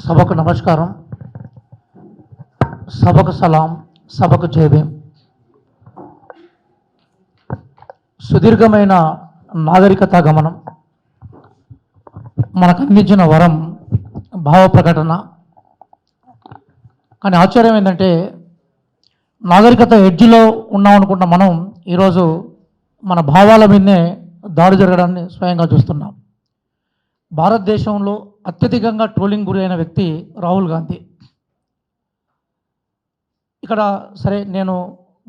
సభకు నమస్కారం, సభకు సలాం, సభకు జైభీం. సుదీర్ఘమైన నాగరికత గమనం మనకు అందించిన వరం భావ ప్రకటన. కానీ ఆశ్చర్యం ఏంటంటే నాగరికత ఎడ్జ్లో ఉన్నామనుకున్న మనం ఈరోజు మన భావాల మీదనే దాడి జరగడాన్ని స్వయంగా చూస్తున్నాం. భారతదేశంలో అత్యధికంగా ట్రోలింగ్ గురి అయిన వ్యక్తి రాహుల్ గాంధీ. ఇక్కడ సరే నేను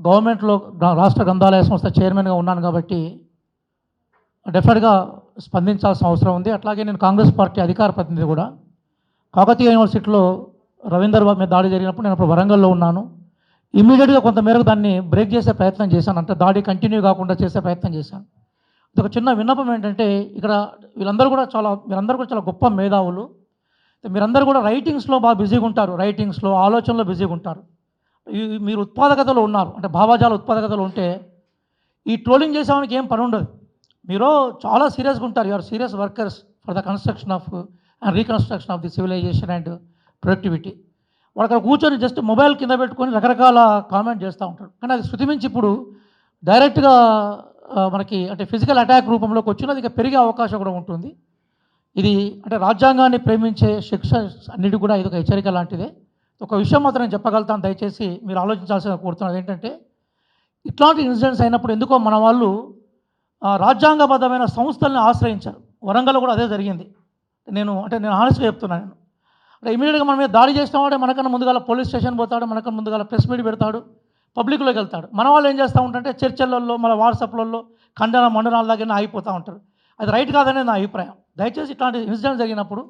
గవర్నమెంట్లో రాష్ట్ర గ్రంథాలయ సంస్థ చైర్మన్గా ఉన్నాను కాబట్టి డెఫినెట్గా స్పందించాల్సిన అవసరం ఉంది. అట్లాగే నేను కాంగ్రెస్ పార్టీ అధికార ప్రతినిధి కూడా. కాకతీయ యూనివర్సిటీలో రవీందర్ బాబు మీద దాడి జరిగినప్పుడు నేను అప్పుడు వరంగల్లో ఉన్నాను. ఇమ్మీడియట్గా కొంతమేరకు దాన్ని బ్రేక్ చేసే ప్రయత్నం చేశాను, అంటే దాడి కంటిన్యూ కాకుండా చేసే ప్రయత్నం చేశాను. ఒక చిన్న విన్నపం ఏంటంటే ఇక్కడ మీరందరూ కూడా చాలా గొప్ప మేధావులు. మీరందరూ కూడా రైటింగ్స్లో బాగా బిజీగా ఉంటారు, రైటింగ్స్లో ఆలోచనలో బిజీగా ఉంటారు. మీరు ఉత్పాదకతలో ఉన్నారు, అంటే భావజాల ఉత్పాదకతలో ఉంటే ఈ ట్రోలింగ్ చేసేవానికి ఏం పని ఉండదు. మీరు చాలా సీరియస్గా ఉంటారు. You are serious workers for the construction of and reconstruction of the civilization and productivity. వాడు అక్కడ కూర్చొని జస్ట్ మొబైల్ కింద పెట్టుకొని రకరకాల కామెంట్ చేస్తూ ఉంటాడు. కానీ అది శృతి మించి ఇప్పుడు డైరెక్ట్గా మనకి అంటే ఫిజికల్ అటాక్ రూపంలోకి వచ్చినది ఇక పెరిగే అవకాశం కూడా ఉంటుంది. ఇది అంటే రాజ్యాంగాన్ని ప్రేమించే శిక్ష అన్నిటి కూడా ఇది ఒక హెచ్చరిక లాంటిదే. ఒక విషయం మాత్రం నేను చెప్పగలుగుతాను, దయచేసి మీరు ఆలోచించాల్సిన కోరుతున్నది ఏంటంటే ఇట్లాంటి ఇన్సిడెంట్స్ అయినప్పుడు ఎందుకో మన వాళ్ళు రాజ్యాంగబద్ధమైన సంస్థల్ని ఆశ్రయించారు. వరంగల్లో కూడా అదే జరిగింది. నేను హానెస్ట్గా చెప్తున్నాను. అంటే ఇమీడియట్గా మన మీద దాడి చేసిన వాడే మనకన్నా ముందుగా పోలీస్ స్టేషన్ పోతాడు, మనకన్నా ముందుగా ప్రెస్ మీట్ పెడతాడు, పబ్లిక్లోకి వెళ్తాడు. మన వాళ్ళు ఏం చేస్తూ ఉంటారంటే చర్చలలో మన వాట్సాప్లలో ఖండన మండనాల దగ్గర ఆగిపోతూ ఉంటారు. అది రైట్ కాదనేది నా అభిప్రాయం. దయచేసి ఇట్లాంటి ఇన్సిడెంట్ జరిగినప్పుడు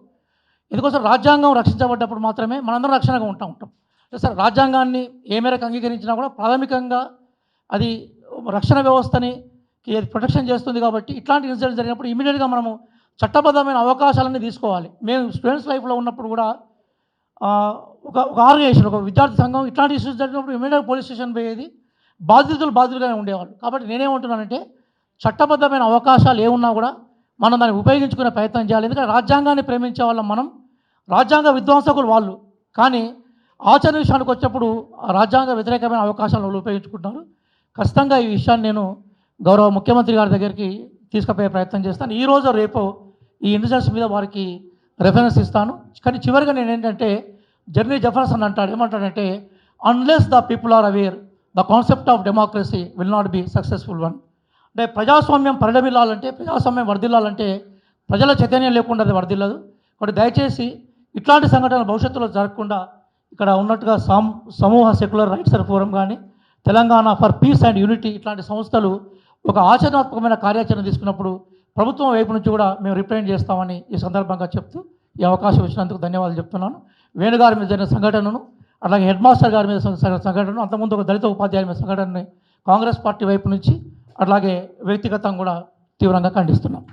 ఎందుకోసం రాజ్యాంగం రక్షించబడ్డప్పుడు మాత్రమే మనందరం రక్షణగా ఉంటాం. సరే రాజ్యాంగాన్ని ఏ మేరకు అంగీకరించినా కూడా ప్రాథమికంగా అది రక్షణ వ్యవస్థని ప్రొటెక్షన్ చేస్తుంది. కాబట్టి ఇట్లాంటి ఇన్సిడెంట్ జరిగినప్పుడు ఇమీడియట్గా మనము చట్టబద్ధమైన అవకాశాలన్నీ తీసుకోవాలి. మేము స్టూడెంట్స్ లైఫ్లో ఉన్నప్పుడు కూడా ఒక ఆర్గనైజేషన్, ఒక విద్యార్థి సంఘం ఇట్లాంటి ఇష్యూస్ జరిగినప్పుడు ఇమీడియట్గా పోలీస్ స్టేషన్ పోయేది. బాధితులుగానే ఉండేవాళ్ళు. కాబట్టి నేనేమంటున్నానంటే చట్టబద్ధమైన అవకాశాలు ఏమున్నా కూడా మనం దాన్ని ఉపయోగించుకునే ప్రయత్నం చేయాలి. ఎందుకంటే రాజ్యాంగాన్ని ప్రేమించే వాళ్ళం మనం, రాజ్యాంగ విధ్వంసకులు వాళ్ళు. కానీ ఆచరణ విషయానికి వచ్చేప్పుడు రాజ్యాంగ వ్యతిరేకమైన అవకాశాలను వాళ్ళు ఉపయోగించుకుంటున్నారు. ఖచ్చితంగా ఈ విషయాన్ని నేను గౌరవ ముఖ్యమంత్రి గారి దగ్గరికి తీసుకుపోయే ప్రయత్నం చేస్తాను. ఈరోజు రేపు ఈ ఇన్సిడెంట్స్ మీద వారికి రెఫరెన్స్ ఇస్తాను. కానీ చివరిగా నేను ఏంటంటే జర్నీ జెఫర్సన్ అంటాడు, ఏమంటాడంటే unless the people are aware the concept of democracy will not be successful one. అంటే ప్రజాస్వామ్యం పరిడమిల్లాలంటే, ప్రజాస్వామ్యం వర్ధిల్లాలంటే ప్రజల చైతన్యం లేకుండా అది వర్ధిల్లదు. కాబట్టి దయచేసి ఇట్లాంటి సంఘటనలు భవిష్యత్తులో జరగకుండా ఇక్కడ ఉన్నట్టుగా సమూహ సెక్యులర్ రైట్స్ ఫోరం కానీ, Telangana for piece and unity ఇట్లాంటి సంస్థలు ఒక ఆచరణాత్మకమైన కార్యాచరణ తీసుకున్నప్పుడు ప్రభుత్వం వైపు నుంచి కూడా మేము రిప్రజెంట్ చేస్తామని ఈ సందర్భంగా చెప్తూ ఈ అవకాశం ఇచ్చినందుకు ధన్యవాదాలు చెప్తున్నాను. వేణుగారి మీద జరిగిన సంఘటనను, అలాగే హెడ్ మాస్టర్ గారి మీద సంఘటనను, అంతకుముందు ఒక దళిత ఉపాధ్యాయుల మీద సంఘటనని కాంగ్రెస్ పార్టీ వైపు నుంచి అట్లాగే వ్యక్తిగతంగా కూడా తీవ్రంగా ఖండిస్తున్నాం.